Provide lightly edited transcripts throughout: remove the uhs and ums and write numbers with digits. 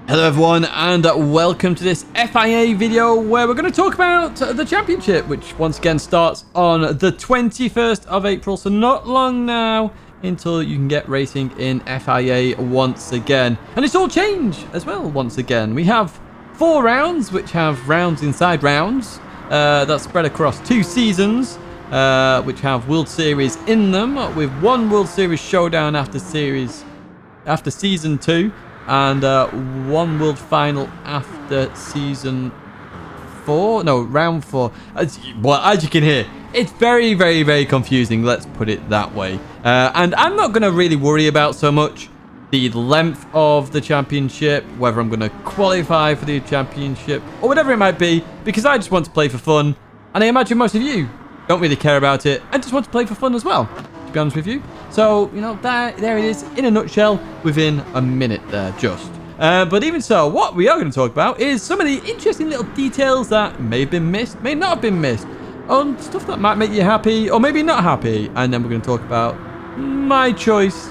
Hello everyone and welcome to this FIA video where we're going to talk about the championship, which once again starts on the 21st of April, so not long now until you can get racing in FIA once again. And it's all changed as well once again. We have 4 rounds which have rounds inside rounds that spread across 2 seasons which have World Series in them, with 1 World Series showdown after season 2. And 1 world final after season 4. No, round 4. As you can hear, it's very, very, very confusing. Let's put it that way. And I'm not going to really worry about so much the length of the championship, whether I'm going to qualify for the championship or whatever it might be, because I just want to play for fun. And I imagine most of you don't really care about it and just want to play for fun as well, to be honest with you. So, you know, there it is in a nutshell within a minute there just. But even so, what we are going to talk about is some of the interesting little details that may have been missed, may not have been missed, on stuff that might make you happy or maybe not happy. And then we're going to talk about my choice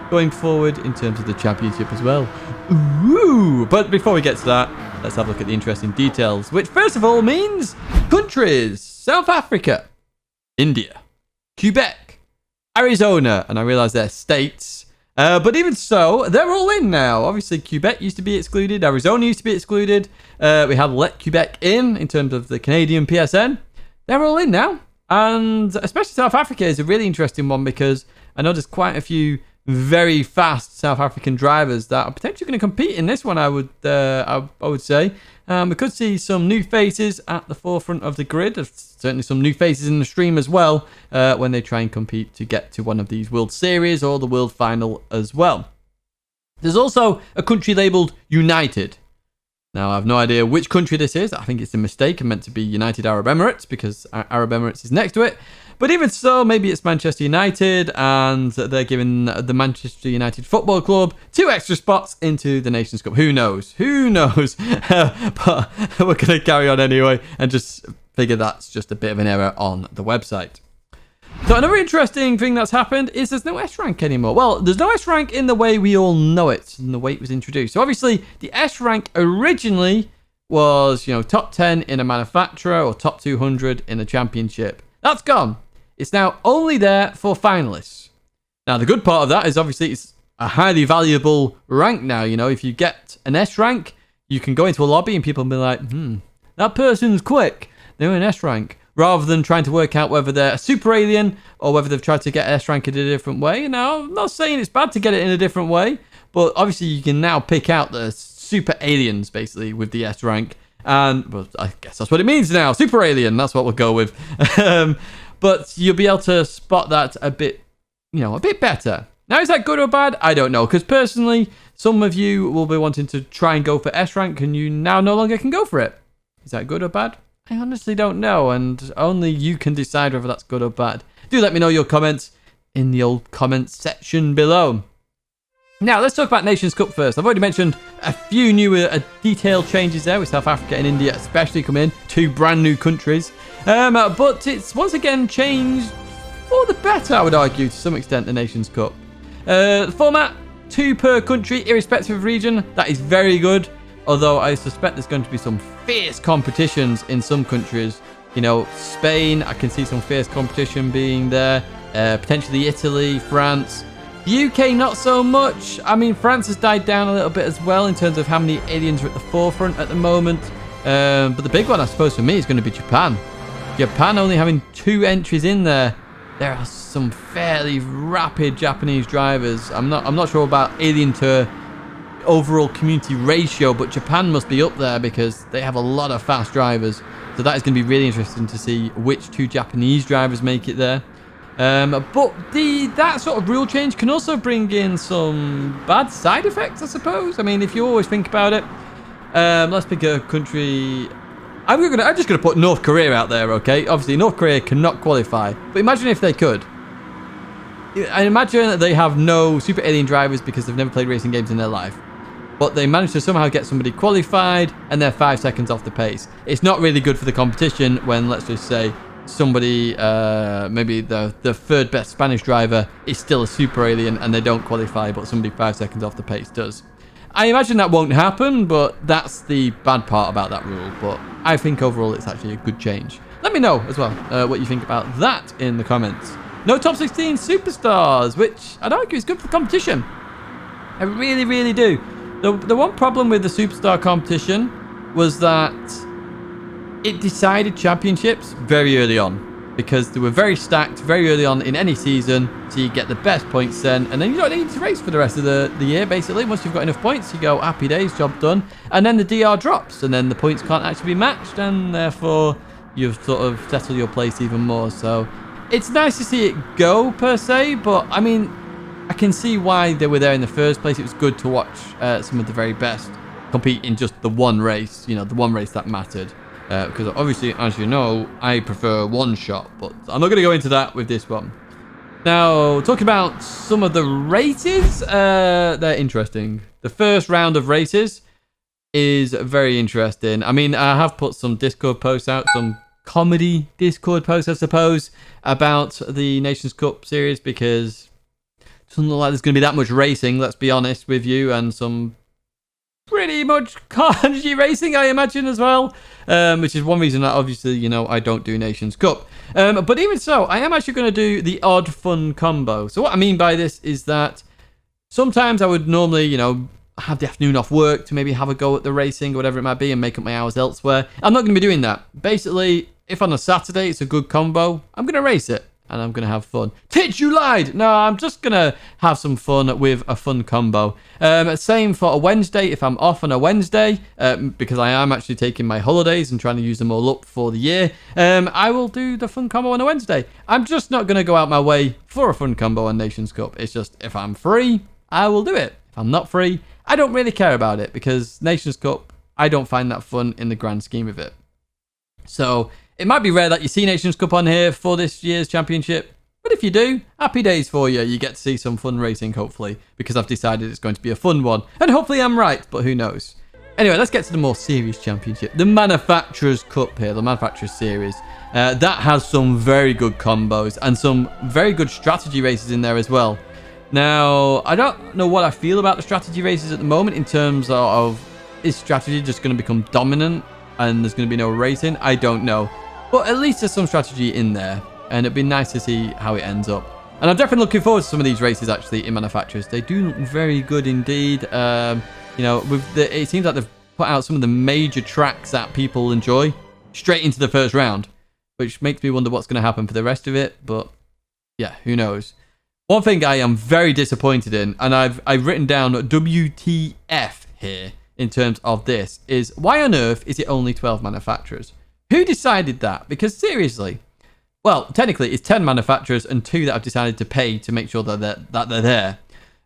going forward in terms of the championship as well. Ooh! But before we get to that, let's have a look at the interesting details, which first of all means countries: South Africa, India, Quebec, Arizona, and I realize they're states, but even so, they're all in now. Obviously, Quebec used to be excluded, Arizona used to be excluded. We have let Quebec in terms of the Canadian PSN. They're all in now, and especially South Africa is a really interesting one because I know there's quite a few very fast South African drivers that are potentially going to compete in this one. I would say we could see some new faces at the forefront of the grid. There's certainly some new faces in the stream as well when they try and compete to get to one of these World Series or the World Final as well. There's also a country labelled United. Now, I have no idea which country this is. I think it's a mistake and meant to be United Arab Emirates because Arab Emirates is next to it. But even so, maybe it's Manchester United and they're giving the Manchester United Football Club 2 extra spots into the Nations Cup. Who knows? Who knows? But we're going to carry on anyway and just figure that's just a bit of an error on the website. So another interesting thing that's happened is there's no S rank anymore. Well, there's no S rank in the way we all know it and the way it was introduced. So obviously the S rank originally was, you know, top 10 in a manufacturer or top 200 in a championship. That's gone. It's now only there for finalists. Now, the good part of that is obviously it's a highly valuable rank now. You know, if you get an S rank, you can go into a lobby and people will be like, that person's quick. They're in S rank. Rather than trying to work out whether they're a super alien or whether they've tried to get S rank in a different way. Now, I'm not saying it's bad to get it in a different way, but obviously you can now pick out the super aliens basically with the S rank. And well, I guess that's what it means now. Super alien. That's what we'll go with. But you'll be able to spot that a bit better. Now, is that good or bad? I don't know. Because personally, some of you will be wanting to try and go for S rank and you now no longer can go for it. Is that good or bad? I honestly don't know. And only you can decide whether that's good or bad. Do let me know your comments in the old comments section below. Now, let's talk about Nations Cup first. I've already mentioned a few new detailed changes there with South Africa and India especially coming in. 2 brand new countries. But it's once again changed for the better, I would argue, to some extent, the Nations Cup. The format, 2 per country, irrespective of region. That is very good. Although I suspect there's going to be some fierce competitions in some countries. You know, Spain, I can see some fierce competition being there. Potentially Italy, France. The UK, not so much. I mean, France has died down a little bit as well in terms of how many aliens are at the forefront at the moment. But the big one, I suppose, for me is going to be Japan. Japan only having 2 entries in there. There are some fairly rapid Japanese drivers. I'm not sure about alien to overall community ratio, but Japan must be up there because they have a lot of fast drivers. So that is going to be really interesting to see which 2 Japanese drivers make it there. But that sort of rule change can also bring in some bad side effects, I suppose. I mean, if you always think about it, let's pick a country. I'm just going to put North Korea out there, okay? Obviously, North Korea cannot qualify, but imagine if they could. I imagine that they have no super alien drivers because they've never played racing games in their life. But they managed to somehow get somebody qualified and they're 5 seconds off the pace. It's not really good for the competition when, let's just say, somebody, maybe the 3rd best Spanish driver is still a super alien and they don't qualify, but somebody 5 seconds off the pace does. I imagine that won't happen, but that's the bad part about that rule. But I think overall it's actually a good change. Let me know as well what you think about that in the comments. No top 16 superstars, which I'd argue is good for competition. I really, really do. The one problem with the superstar competition was that it decided championships very early on, because they were very stacked very early on in any season, so you get the best points then, and then you don't need to race for the rest of the year, basically. Once you've got enough points, you go, happy days, job done, and then the DR drops, and then the points can't actually be matched, and therefore you've sort of settled your place even more. So it's nice to see it go, per se, but I mean, I can see why they were there in the first place. It was good to watch some of the very best compete in just the one race, you know, the one race that mattered. Because obviously, as you know, I prefer one shot, but I'm not going to go into that with this one. Now, talking about some of the races, they're interesting. The first round of races is very interesting. I mean, I have put some Discord posts out, some comedy Discord posts, I suppose, about the Nations Cup series, because it doesn't look like there's going to be that much racing, let's be honest with you, and some pretty much carnage racing, I imagine, as well, which is one reason that obviously, you know, I don't do Nations Cup. But even so, I am actually going to do the odd fun combo. So what I mean by this is that sometimes I would normally, you know, have the afternoon off work to maybe have a go at the racing or whatever it might be and make up my hours elsewhere. I'm not going to be doing that. Basically, if on a Saturday it's a good combo, I'm going to race it. And I'm going to have fun. Titch, you lied! No, I'm just going to have some fun with a fun combo. Same for a Wednesday, if I'm off on a Wednesday, because I am actually taking my holidays and trying to use them all up for the year, I will do the fun combo on a Wednesday. I'm just not going to go out my way for a fun combo on Nations Cup. It's just, if I'm free, I will do it. If I'm not free, I don't really care about it, because Nations Cup, I don't find that fun in the grand scheme of it. So it might be rare that you see Nations Cup on here for this year's championship, but if you do, happy days for you. You get to see some fun racing, hopefully, because I've decided it's going to be a fun one, and hopefully I'm right, but who knows. Anyway, let's get to the more serious championship, the Manufacturers Cup here, the Manufacturers Series. That has some very good combos and some very good strategy races in there as well. Now, I don't know what I feel about the strategy races at the moment in terms of, is strategy just going to become dominant and there's going to be no racing? I don't know. But at least there's some strategy in there, and it'd be nice to see how it ends up. And I'm definitely looking forward to some of these races, actually, in Manufacturers. They do look very good indeed. You know, it seems like they've put out some of the major tracks that people enjoy straight into the first round, which makes me wonder what's going to happen for the rest of it. But yeah, who knows? One thing I am very disappointed in, and I've written down WTF here in terms of this, is why on earth is it only 12 manufacturers? Who decided that? Because seriously, well, technically it's 10 manufacturers and 2 that have decided to pay to make sure that they're there.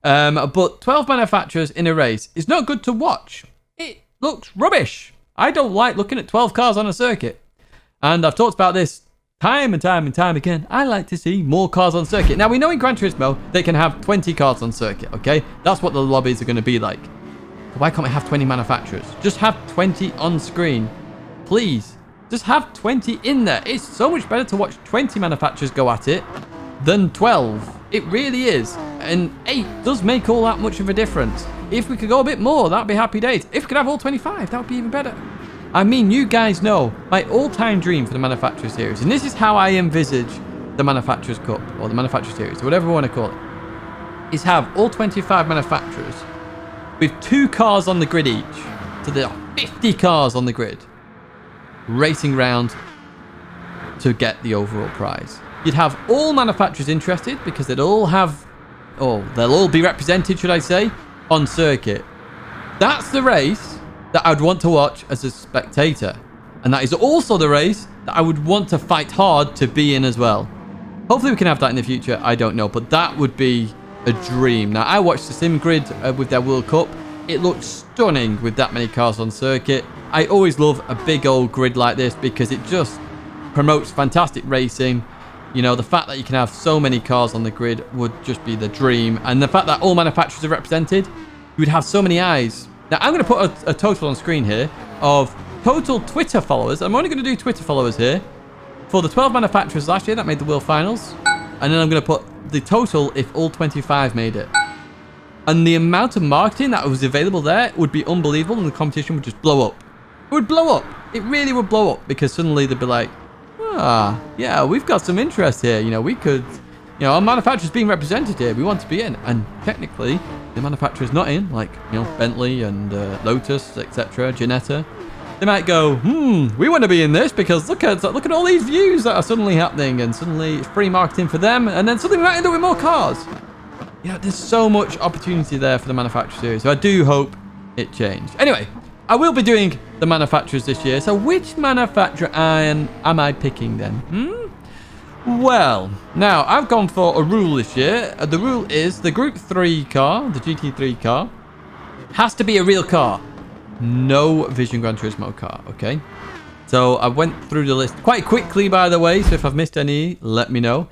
But 12 manufacturers in a race is not good to watch. It looks rubbish. I don't like looking at 12 cars on a circuit. And I've talked about this time and time and time again. I like to see more cars on circuit. Now, we know in Gran Turismo they can have 20 cars on circuit, okay? That's what the lobbies are going to be like. So why can't we have 20 manufacturers? Just have 20 on screen. Please. Just have 20 in there. It's so much better to watch 20 manufacturers go at it than 12. It really is. And 8 does make all that much of a difference. If we could go a bit more, that'd be happy days. If we could have all 25, that would be even better. I mean, you guys know my all-time dream for the Manufacturers Series, and this is how I envisage the Manufacturers Cup, or the Manufacturers Series, or whatever we want to call it, is have all 25 manufacturers with 2 cars on the grid each. So there are 50 cars on the grid, racing round to get the overall prize. You'd have all manufacturers interested because they'll all be represented, should I say, on circuit. That's the race that I'd want to watch as a spectator. And that is also the race that I would want to fight hard to be in as well. Hopefully we can have that in the future, I don't know, but that would be a dream. Now, I watched the Sim Grid with their World Cup. It looks stunning with that many cars on circuit. I always love a big old grid like this because it just promotes fantastic racing. You know, the fact that you can have so many cars on the grid would just be the dream. And the fact that all manufacturers are represented, you would have so many eyes. Now, I'm going to put a total on screen here of total Twitter followers. I'm only going to do Twitter followers here for the 12 manufacturers last year that made the World Finals. And then I'm going to put the total if all 25 made it. And the amount of marketing that was available there would be unbelievable, and the competition would just blow up. It would blow up. It really would blow up, because suddenly they'd be like, ah, yeah, we've got some interest here. You know, we could, you know, our manufacturer's being represented here. We want to be in. And technically, the manufacturer's not in, like, you know, Bentley and Lotus, etc., Ginetta. They might go, we want to be in this because look at all these views that are suddenly happening, and suddenly it's free marketing for them, and then suddenly we might end up with more cars. You know, there's so much opportunity there for the manufacturer series, so I do hope it changed. Anyway, I will be doing the manufacturers this year, so which manufacturer am I picking then? Well, now I've gone for a rule this year. The rule is the Group 3 car, the GT3 car, has to be a real car. No Vision Gran Turismo car, okay? So I went through the list quite quickly, by the way, so if I've missed any, let me know.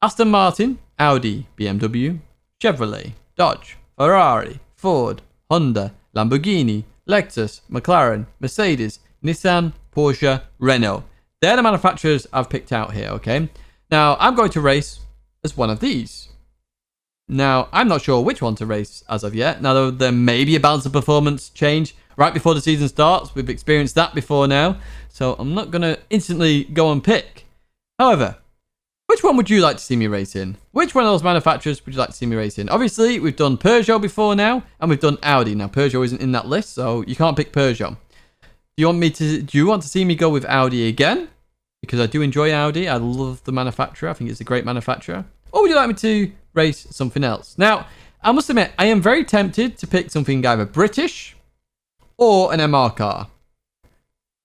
Aston Martin, Audi, BMW, Chevrolet, Dodge, Ferrari, Ford, Honda, Lamborghini, Lexus, McLaren, Mercedes, Nissan, Porsche, Renault. They're the manufacturers I've picked out here, okay? Now, I'm going to race as one of these. Now, I'm not sure which one to race as of yet. Now, there may be a balance of performance change right before the season starts. We've experienced that before now, so I'm not going to instantly go and pick. However, which one would you like to see me race in? Which one of those manufacturers would you like to see me race in? Obviously, we've done Peugeot before now, and we've done Audi. Now, Peugeot isn't in that list, so you can't pick Peugeot. Do you want to see me go with Audi again? Because I do enjoy Audi. I love the manufacturer. I think it's a great manufacturer. Or would you like me to race something else? Now, I must admit, I am very tempted to pick something either British or an MR car.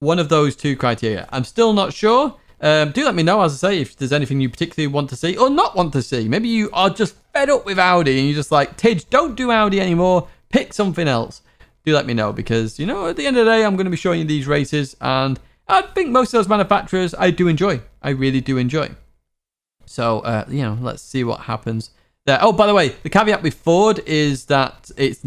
One of those two criteria. I'm still not sure. Do let me know, as I say, if there's anything you particularly want to see or not want to see. Maybe you are just fed up with Audi and you're just like, Tidge, don't do Audi anymore. Pick something else. Do let me know, because, you know, at the end of the day, I'm going to be showing you these races, and I think most of those manufacturers I do enjoy. I really do enjoy. So, you know, let's see what happens there. Oh, by the way, the caveat with Ford is that it's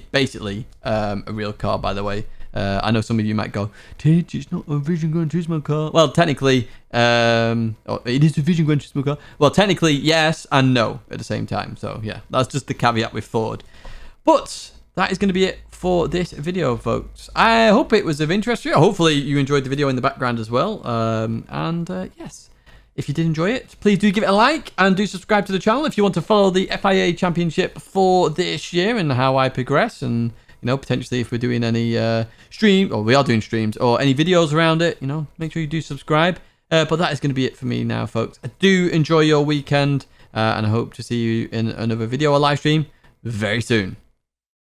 basically a real car, by the way. I know some of you might go, Tidge, it's not a Vision Gran Turismo car. Well, technically, it is a Vision Gran Turismo car. Well, technically, yes and no at the same time. So, yeah, that's just the caveat with Ford. But that is going to be it for this video, folks. I hope it was of interest to you. Hopefully, you enjoyed the video in the background as well. Yes. If you did enjoy it, please do give it a like and do subscribe to the channel if you want to follow the FIA Championship for this year and how I progress, and, you know, potentially if we're doing any stream, or we are doing streams, or any videos around it, you know, make sure you do subscribe. But that is going to be it for me now, folks. I do enjoy your weekend, and I hope to see you in another video or live stream very soon.